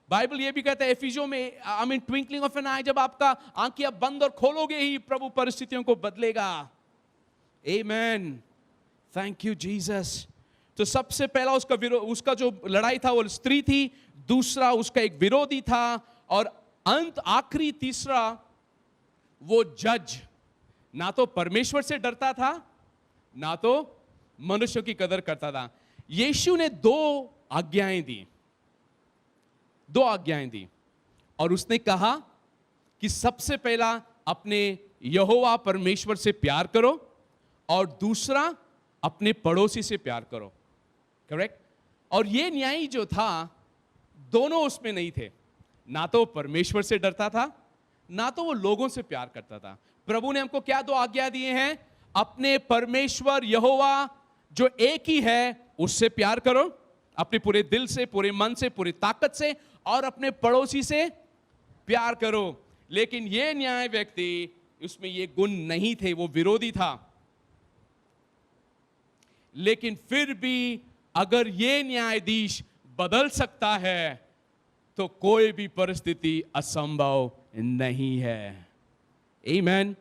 बाइबल ये भी कहता है एफिसियों में, I mean twinkling of an eye, जब आपका आंखें बंद और खोलोगे ही प्रभु परिस्थितियों को बदलेगा। आमेन, थैंक यू जीसस। तो सबसे पहला उसका जो लड़ाई था वो स्त्री थी, दूसरा उसका एक विरोधी था, और अंत आखिरी तीसरा वो जज ना तो परमेश्वर से डरता था ना तो मनुष्य की कदर करता था। यीशु ने दो आज्ञाएं दी और उसने कहा कि सबसे पहला अपने यहोवा परमेश्वर से प्यार करो और दूसरा अपने पड़ोसी से प्यार करो। करेक्ट। और ये न्यायी जो था दोनों उसमें नहीं थे, ना तो परमेश्वर से डरता था ना तो वो लोगों से प्यार करता था। प्रभु ने हमको क्या दो आज्ञा दिए हैं? अपने परमेश्वर यहोवा जो एक ही है उससे प्यार करो, अपने पूरे दिल से, पूरे मन से, पूरी ताकत से, और अपने पड़ोसी से प्यार करो। लेकिन ये न्याय व्यक्ति, उसमें ये गुण नहीं थे, वो विरोधी था। लेकिन फिर भी अगर ये न्यायाधीश बदल सकता है तो कोई भी परिस्थिति असंभव नहीं है। आमीन।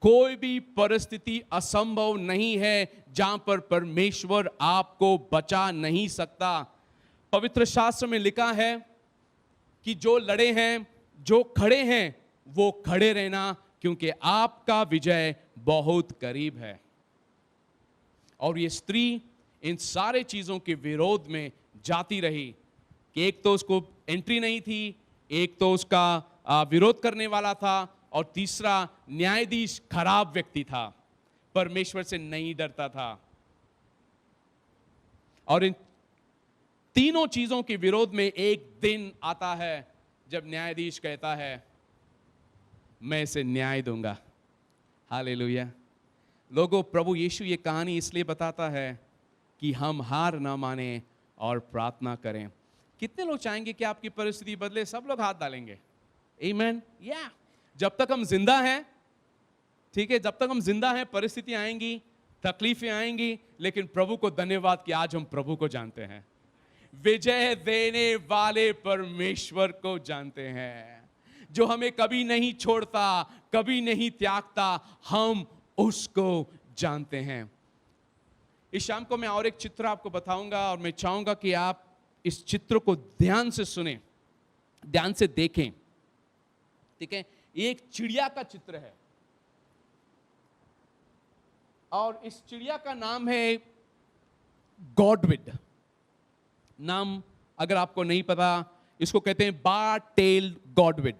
कोई भी परिस्थिति असंभव नहीं है जहां पर परमेश्वर आपको बचा नहीं सकता। पवित्र शास्त्र में लिखा है कि जो लड़े हैं, जो खड़े हैं, वो खड़े रहना, क्योंकि आपका विजय बहुत करीब है। और ये स्त्री इन सारे चीजों के विरोध में जाती रही कि एक तो उसको एंट्री नहीं थी, एक तो उसका विरोध करने वाला था, और तीसरा न्यायाधीश खराब व्यक्ति था, परमेश्वर से नहीं डरता था। और इन तीनों चीजों के विरोध में एक दिन आता है जब न्यायाधीश कहता है मैं इसे न्याय दूंगा। हालेलुया। लोगों, प्रभु यीशु ये कहानी इसलिए बताता है कि हम हार ना माने और प्रार्थना करें। कितने लोग चाहेंगे कि आपकी परिस्थिति बदले? सब लोग हाथ डालेंगे। आमीन। या जब तक हम जिंदा हैं, ठीक है, जब तक हम जिंदा हैं परिस्थितियां आएंगी, तकलीफें आएंगी, लेकिन प्रभु को धन्यवाद कि आज हम प्रभु को जानते हैं, विजय देने वाले परमेश्वर को जानते हैं, जो हमें कभी नहीं छोड़ता, कभी नहीं त्यागता, हम उसको जानते हैं। इस शाम को मैं और एक चित्र आपको बताऊंगा और मैं चाहूंगा कि आप इस चित्र को ध्यान से सुने, ध्यान से देखें। ठीक है, ये एक चिड़िया का चित्र है और इस चिड़िया का नाम है गॉडविड। नाम अगर आपको नहीं पता, इसको कहते हैं बार-टेल्ड गॉडविड।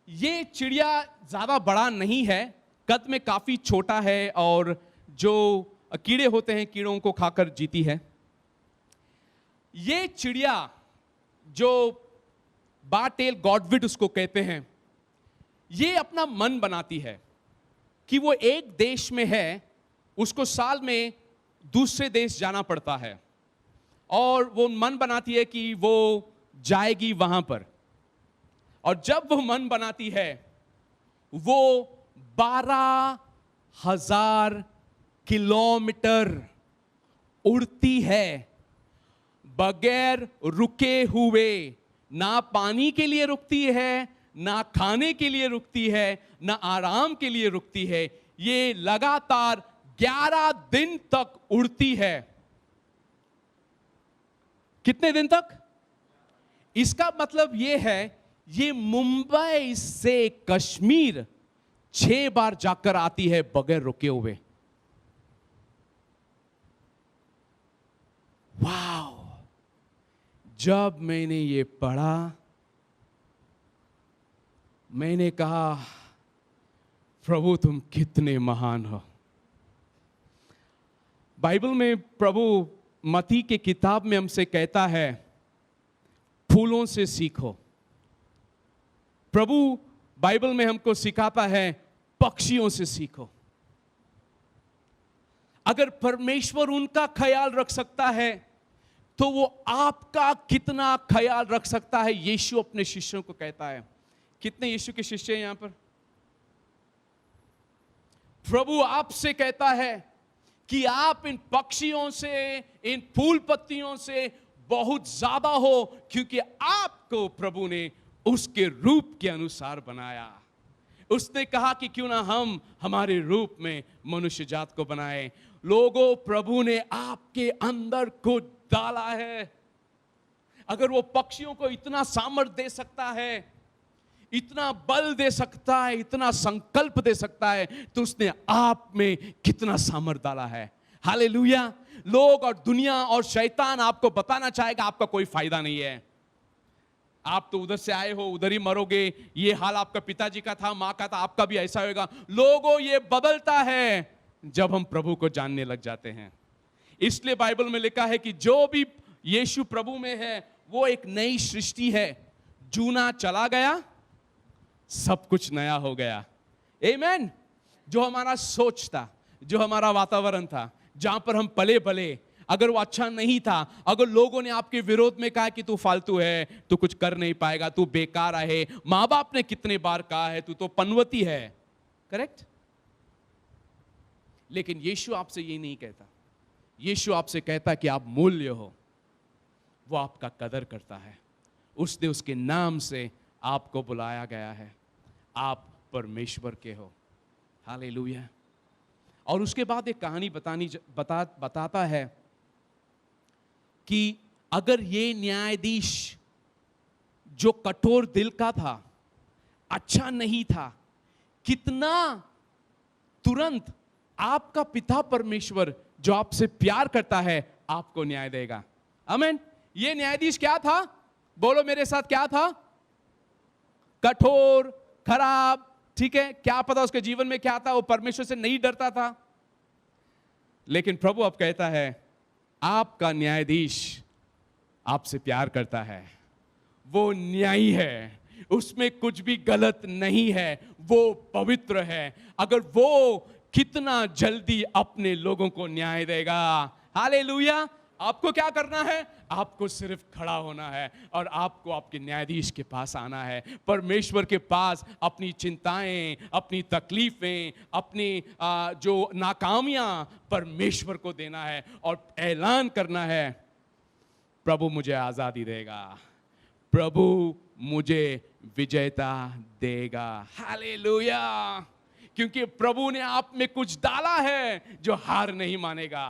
ये चिड़िया ज्यादा बड़ा नहीं है, कद में काफी छोटा है और जो कीड़े होते हैं कीड़ों को खाकर जीती है। ये चिड़िया जो बार-टेल गॉडविड उसको कहते हैं, ये अपना मन बनाती है कि वो एक देश में है, उसको साल में दूसरे देश जाना पड़ता है और वो मन बनाती है कि वो जाएगी वहां पर। और जब वो मन बनाती है वो 12,000 किलोमीटर उड़ती है बगैर रुके हुए। ना पानी के लिए रुकती है, ना खाने के लिए रुकती है, ना आराम के लिए रुकती है। ये लगातार 11 दिन तक उड़ती है। कितने दिन तक? इसका मतलब ये है, ये मुंबई से कश्मीर 6 बार जाकर आती है बगैर रुके हुए। वाव! जब मैंने ये पढ़ा, मैंने कहा प्रभु तुम कितने महान हो। बाइबल में प्रभु मत्ती के किताब में हमसे कहता है फूलों से सीखो। प्रभु बाइबल में हमको सिखाता है पक्षियों से सीखो। अगर परमेश्वर उनका ख्याल रख सकता है तो वो आपका कितना ख्याल रख सकता है। यीशु अपने शिष्यों को कहता है, कितने यीशु के शिष्य हैं यहां पर? प्रभु आपसे कहता है कि आप इन पक्षियों से, इन फूल पत्तियों से बहुत ज्यादा हो, क्योंकि आपको प्रभु ने उसके रूप के अनुसार बनाया। उसने कहा कि क्यों ना हम हमारे रूप में मनुष्य जात को बनाए। लोगों, प्रभु ने आपके अंदर कुछ डाला है। अगर वो पक्षियों को इतना सामर्थ्य दे सकता है, इतना बल दे सकता है, इतना संकल्प दे सकता है, तो उसने आप में कितना सामर्थ्य डाला है। हालेलुया। लोग और दुनिया और शैतान आपको बताना चाहेगा आपका कोई फायदा नहीं है, आप तो उधर से आए हो, उधर ही मरोगे, ये हाल आपका पिताजी का था, मां का था, आपका भी ऐसा होगा। लोगों, ये बदलता है जब हम प्रभु को जानने लग जाते हैं। इसलिए बाइबल में लिखा है कि जो भी यीशु प्रभु में है वो एक नई सृष्टि है। जूना चला गया, सब कुछ नया हो गया। आमीन। जो हमारा सोच था, जो हमारा वातावरण था, जहां पर हम पले बले, अगर वो अच्छा नहीं था, अगर लोगों ने आपके विरोध में कहा कि तू फालतू है, तू कुछ कर नहीं पाएगा, तू बेकार है, मां बाप ने कितने बार कहा है तू तो पनवती है, करेक्ट? लेकिन यीशु आपसे ये नहीं कहता। यीशु आपसे कहता कि आप मूल्य हो, वो आपका कदर करता है। उसने उसके नाम से आपको बुलाया गया है, आप परमेश्वर के हो। हालेलुया। और उसके बाद एक कहानी बताता है कि अगर ये न्यायाधीश जो कठोर दिल का था, अच्छा नहीं था, कितना तुरंत आपका पिता परमेश्वर जो आपसे प्यार करता है आपको न्याय देगा। आमीन। ये न्यायाधीश क्या था? बोलो मेरे साथ, क्या था? कठोर, खराब, ठीक है, क्या पता उसके जीवन में क्या था, वो परमेश्वर से नहीं डरता था। लेकिन प्रभु अब कहता है आपका न्यायाधीश आपसे प्यार करता है, वो न्यायी है, उसमें कुछ भी गलत नहीं है, वो पवित्र है। अगर वो कितना जल्दी अपने लोगों को न्याय देगा। हालेलुया। आपको क्या करना है? आपको सिर्फ खड़ा होना है और आपको आपके न्यायाधीश के पास आना है, परमेश्वर के पास, अपनी चिंताएं, अपनी तकलीफें, अपनी जो नाकामियां परमेश्वर को देना है और ऐलान करना है, प्रभु मुझे आजादी देगा, प्रभु मुझे विजयता देगा। हालेलुया। क्योंकि प्रभु ने आप में कुछ डाला है जो हार नहीं मानेगा।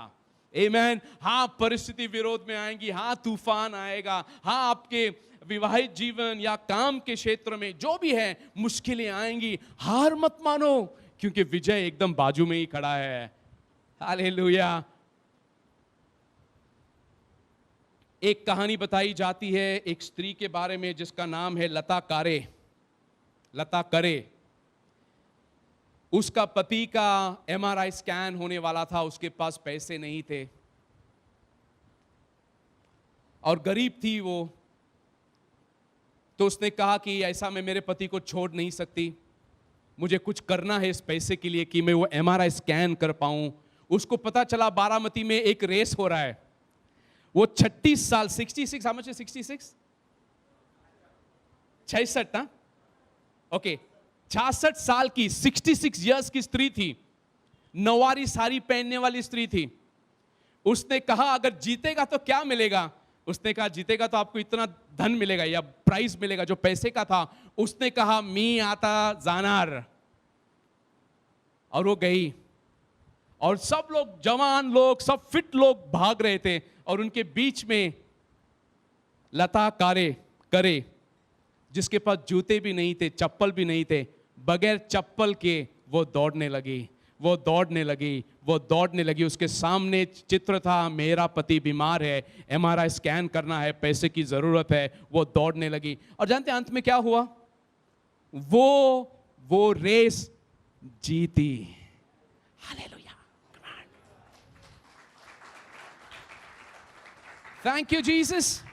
आमीन। हाँ, परिस्थिति विरोध में आएंगी, हाँ तूफान आएगा, हाँ आपके विवाहित जीवन या काम के क्षेत्र में जो भी है मुश्किलें आएंगी, हार मत मानो, क्योंकि विजय एकदम बाजू में ही खड़ा है। हालेलुया। एक कहानी बताई जाती है एक स्त्री के बारे में जिसका नाम है लता कारे। लता करे। उसका पति का MRI स्कैन होने वाला था, उसके पास पैसे नहीं थे और गरीब थी वो। तो उसने कहा कि ऐसा मैं मेरे पति को छोड़ नहीं सकती, मुझे कुछ करना है इस पैसे के लिए कि मैं वो MRI स्कैन कर पाऊं। उसको पता चला बारामती में एक रेस हो रहा है। वो 36 साल, 66, how much is 66? 66 ना? ओके, 66 साल की, 66 इयर्स की स्त्री थी, नवारी साड़ी पहनने वाली स्त्री थी। उसने कहा अगर जीतेगा तो क्या मिलेगा? उसने कहा जीतेगा तो आपको इतना धन मिलेगा या प्राइज मिलेगा जो पैसे का था। उसने कहा मी आता जानार, और वो गई और सब लोग, जवान लोग, सब फिट लोग भाग रहे थे और उनके बीच में लता करे जिसके पास जूते भी नहीं थे, चप्पल भी नहीं थे, बगैर चप्पल के वो दौड़ने लगी। उसके सामने चित्र था, मेरा पति बीमार है, MRI स्कैन करना है, पैसे की जरूरत है। वो दौड़ने लगी और जानते हैं अंत में क्या हुआ? वो रेस जीती। हालेलुया। Thank you Jesus.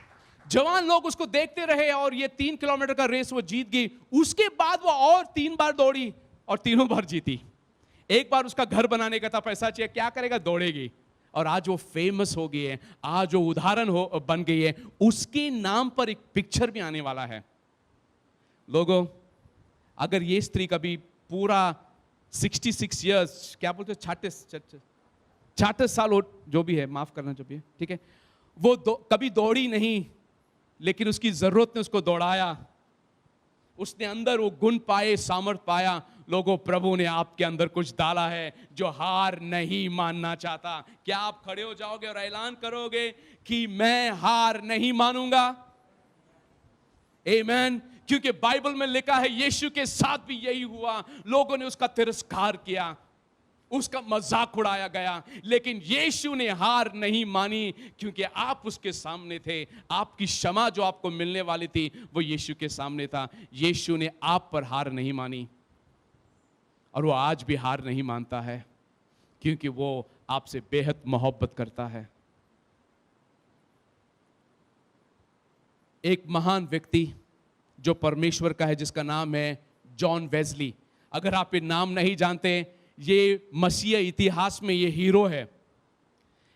जवान लोग उसको देखते रहे और ये 3 किलोमीटर का रेस वो जीत गई। उसके बाद वो और 3 बार दौड़ी और तीनों बार जीती। एक बार उसका घर बनाने का था, पैसा चाहिए, क्या करेगा, दौड़ेगी। और आज वो फेमस हो गई है, आज वो उदाहरण बन गई है। उसके नाम पर एक पिक्चर भी आने वाला है। लोगों, अगर ये स्त्री कभी पूरा 66 इयर्स, क्या बोलते, 66 साल हो, जो भी है, माफ करना जो भी है, ठीक है, वो कभी दौड़ी नहीं, लेकिन उसकी जरूरत ने उसको दौड़ाया। उसने अंदर वो गुण पाए, सामर्थ पाया। लोगों, प्रभु ने आपके अंदर कुछ डाला है जो हार नहीं मानना चाहता। क्या आप खड़े हो जाओगे और ऐलान करोगे कि मैं हार नहीं मानूंगा? आमीन। क्योंकि बाइबल में लिखा है यीशु के साथ भी यही हुआ। लोगों ने उसका तिरस्कार किया, उसका मजाक उड़ाया गया, लेकिन यीशु ने हार नहीं मानी, क्योंकि आप उसके सामने थे। आपकी क्षमा जो आपको मिलने वाली थी वो यीशु के सामने था। यीशु ने आप पर हार नहीं मानी, और वो आज भी हार नहीं मानता है, क्योंकि वो आपसे बेहद मोहब्बत करता है। एक महान व्यक्ति जो परमेश्वर का है, जिसका नाम है जॉन वेस्ली। अगर आप ये नाम नहीं जानते, ये मसीह इतिहास में ये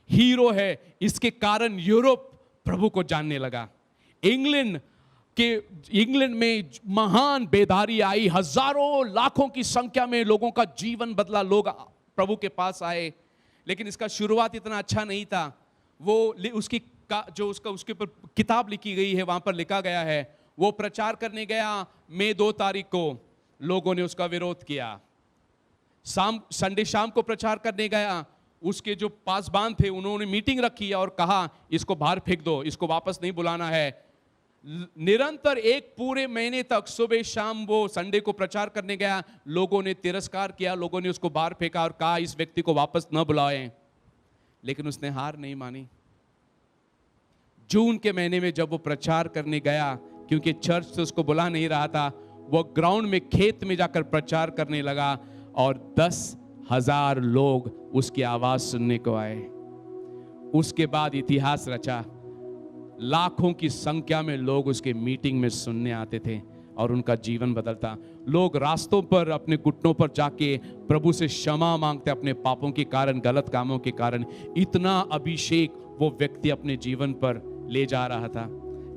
हीरो है। इसके कारण यूरोप प्रभु को जानने लगा। इंग्लैंड में महान बेदारी आई, हजारों लाखों की संख्या में लोगों का जीवन बदला, लोग प्रभु के पास आए। लेकिन इसका शुरुआत इतना अच्छा नहीं था। वो उसके ऊपर किताब लिखी गई है, वहां पर लिखा गया है, वो प्रचार करने गया मई 2 तारीख को, लोगों ने उसका विरोध किया। संडे शाम को प्रचार करने गया, उसके जो पासबान थे उन्होंने मीटिंग रखी और कहा इसको बाहर फेंक दो, इसको वापस नहीं बुलाना है। निरंतर एक पूरे महीने तक सुबह शाम वो संडे को प्रचार करने गया, लोगों ने तिरस्कार किया, लोगों ने उसको बाहर फेंका और कहा इस व्यक्ति को वापस न बुलाएं। लेकिन उसने हार नहीं मानी। जून के महीने में जब वो प्रचार करने गया, क्योंकि चर्च से उसको बुला नहीं रहा था, वो ग्राउंड में, खेत में जाकर प्रचार करने लगा और 10,000 लोग उसकी आवाज सुनने को आए। उसके बाद इतिहास रचा। लाखों की संख्या में लोग उसके मीटिंग में सुनने आते थे और उनका जीवन बदलता। लोग रास्तों पर अपने घुटनों पर जाके प्रभु से क्षमा मांगते अपने पापों के कारण, गलत कामों के कारण। इतना अभिषेक वो व्यक्ति अपने जीवन पर ले जा रहा था।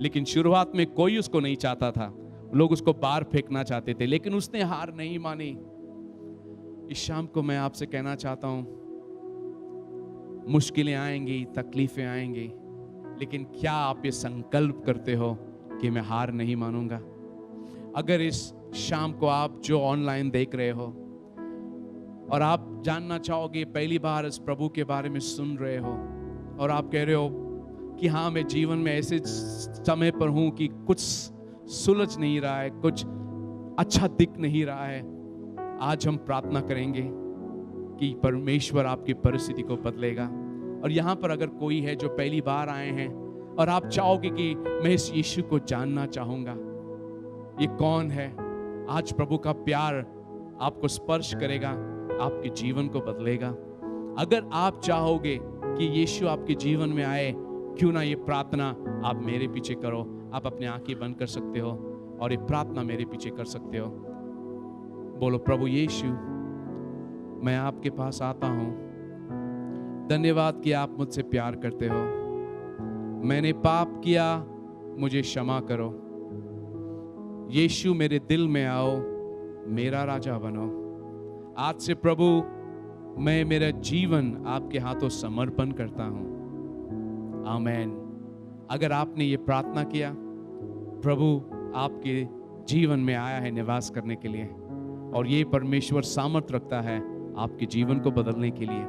लेकिन शुरुआत में कोई उसको नहीं चाहता था, लोग उसको बाहर फेंकना चाहते थे, लेकिन उसने हार नहीं मानी। इस शाम को मैं आपसे कहना चाहता हूं, मुश्किलें आएंगी, तकलीफें आएंगी, लेकिन क्या आप ये संकल्प करते हो कि मैं हार नहीं मानूंगा? अगर इस शाम को आप जो ऑनलाइन देख रहे हो और आप जानना चाहोगे, पहली बार इस प्रभु के बारे में सुन रहे हो और आप कह रहे हो कि हाँ, मैं जीवन में ऐसे समय पर हूं कि कुछ सुलझ नहीं रहा है, कुछ अच्छा दिख नहीं रहा है, आज हम प्रार्थना करेंगे कि परमेश्वर आपकी परिस्थिति को बदलेगा। और यहां पर अगर कोई है जो पहली बार आए हैं और आप चाहोगे कि मैं इस यीशु को जानना चाहूंगा, ये कौन है, आज प्रभु का प्यार आपको स्पर्श करेगा, आपके जीवन को बदलेगा। अगर आप चाहोगे कि यीशु आपके जीवन में आए, क्यों ना ये प्रार्थना आप मेरे पीछे करो। आप अपने आंखें बंद कर सकते हो और ये प्रार्थना मेरे पीछे कर सकते हो। बोलो, प्रभु यीशु, मैं आपके पास आता हूं। धन्यवाद कि आप मुझसे प्यार करते हो। मैंने पाप किया, मुझे क्षमा करो। यीशु, मेरे दिल में आओ, मेरा राजा बनो। आज से प्रभु मैं मेरा जीवन आपके हाथों समर्पण करता हूं। आमीन। अगर आपने ये प्रार्थना किया, प्रभु आपके जीवन में आया है निवास करने के लिए, और ये परमेश्वर सामर्थ रखता है आपके जीवन को बदलने के लिए।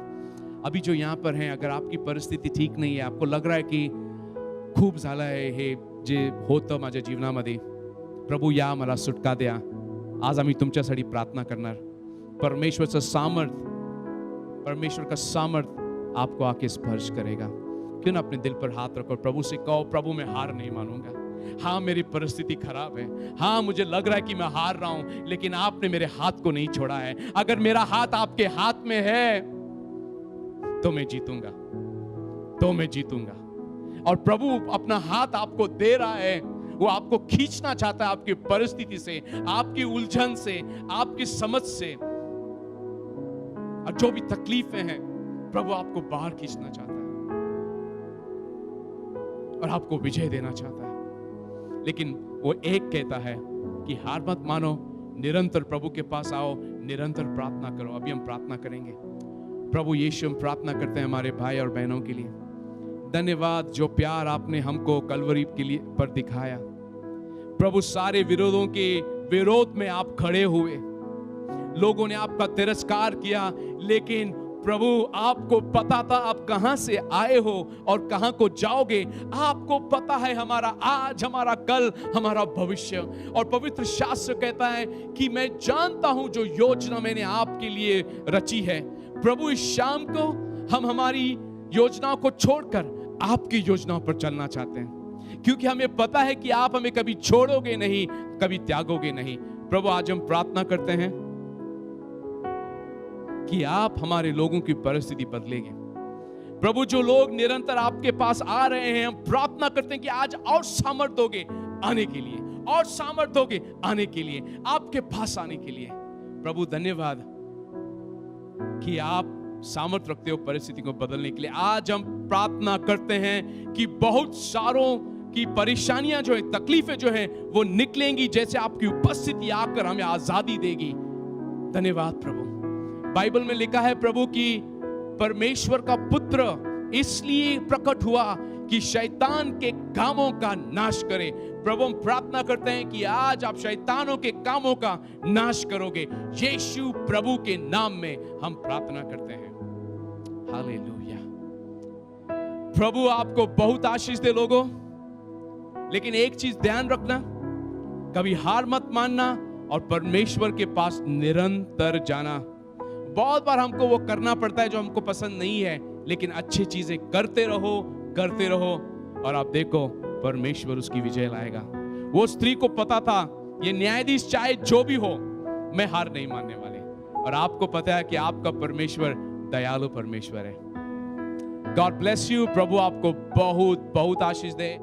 अभी जो यहाँ पर हैं, अगर आपकी परिस्थिती ठीक नाही आहे, आपको लग रहा है की खूप झालं आहे हे जे होतं माझ्या जीवनामध्ये, प्रभू या मला सुटका द्या, आज आम्ही तुमच्यासाठी प्रार्थना करणार। परमेश्वर का सामर्थ आपको आके स्पर्श करेगा। क्यों ना अपने दिल पर हाथ रखो, प्रभु से कहो, प्रभु मैं हार नहीं मानूंगा। हाँ, मेरी परिस्थिति खराब है, हाँ मुझे लग रहा है कि मैं हार रहा हूं, लेकिन आपने मेरे हाथ को नहीं छोड़ा है। अगर मेरा हाथ आपके हाथ में है तो मैं जीतूंगा, तो मैं जीतूंगा। और प्रभु अपना हाथ आपको दे रहा है, वो आपको खींचना चाहता है आपकी परिस्थिति से, आपकी उलझन से, आपकी समझ से, और जो भी तकलीफें हैं प्रभु आपको बाहर खींचना चाहता है और आपको विजय देना चाहता है। लेकिन वो एक कहता है कि हार मत मानो, निरंतर प्रभु के पास आओ, निरंतर प्रार्थना करो। अभी हम प्रार्थना करेंगे। प्रभु यीशु, हम प्रार्थना करते हैं हमारे भाई और बहनों के लिए। धन्यवाद जो प्यार आपने हमको कलवरी के लिए पर दिखाया। प्रभु सारे विरोधों के विरोध में आप खड़े हुए, लोगों ने आपका तिरस्कार किया, लेकिन प्रभु आपको पता था आप कहां से आए हो और कहां को जाओगे। आपको पता है हमारा आज, हमारा कल, हमारा भविष्य। और पवित्र शास्त्र कहता है कि मैं जानता हूं जो योजना मैंने आपके लिए रची है। प्रभु इस शाम को हम हमारी योजनाओं को छोड़कर आपकी योजनाओं पर चलना चाहते हैं, क्योंकि हमें पता है कि आप हमें कभी छोड़ोगे नहीं, कभी त्यागोगे नहीं। प्रभु आज हम प्रार्थना करते हैं कि आप हमारे लोगों की परिस्थिति बदलेंगे। प्रभु जो लोग निरंतर आपके पास आ रहे हैं, हम प्रार्थना करते हैं कि आज और सामर्थ दोगे आने के लिए, और सामर्थ दोगे आने के लिए, आपके पास आने के लिए। प्रभु धन्यवाद कि आप सामर्थ रखते हो परिस्थिति को बदलने के लिए। आज हम प्रार्थना करते हैं कि बहुत सारों की परेशानियां जो है, तकलीफें जो है, वो निकलेंगी जैसे आपकी उपस्थिति आकर हमें आजादी देगी। धन्यवाद प्रभु। बाइबल में लिखा है प्रभु कि परमेश्वर का पुत्र इसलिए प्रकट हुआ कि शैतान के कामों का नाश करे। प्रभु हम प्रार्थना करते हैं कि आज आप शैतानों के कामों का नाश करोगे। यीशु प्रभु के नाम में हम प्रार्थना करते हैं। हालेलुया। प्रभु आपको बहुत आशीष दे लोगों। लेकिन एक चीज ध्यान रखना, कभी हार मत मानना और परमेश्वर के पास निरंतर जाना। बहुत बार हमको वो करना पड़ता है जो हमको पसंद नहीं है, लेकिन अच्छी चीजें करते रहो, करते रहो, और आप देखो परमेश्वर उसकी विजय लाएगा। वो स्त्री को पता था ये न्यायाधीश चाहे जो भी हो, मैं हार नहीं मानने वाले। और आपको पता है कि आपका परमेश्वर दयालु परमेश्वर है। God bless you. प्रभु आपको बहुत बहुत आशीष दे।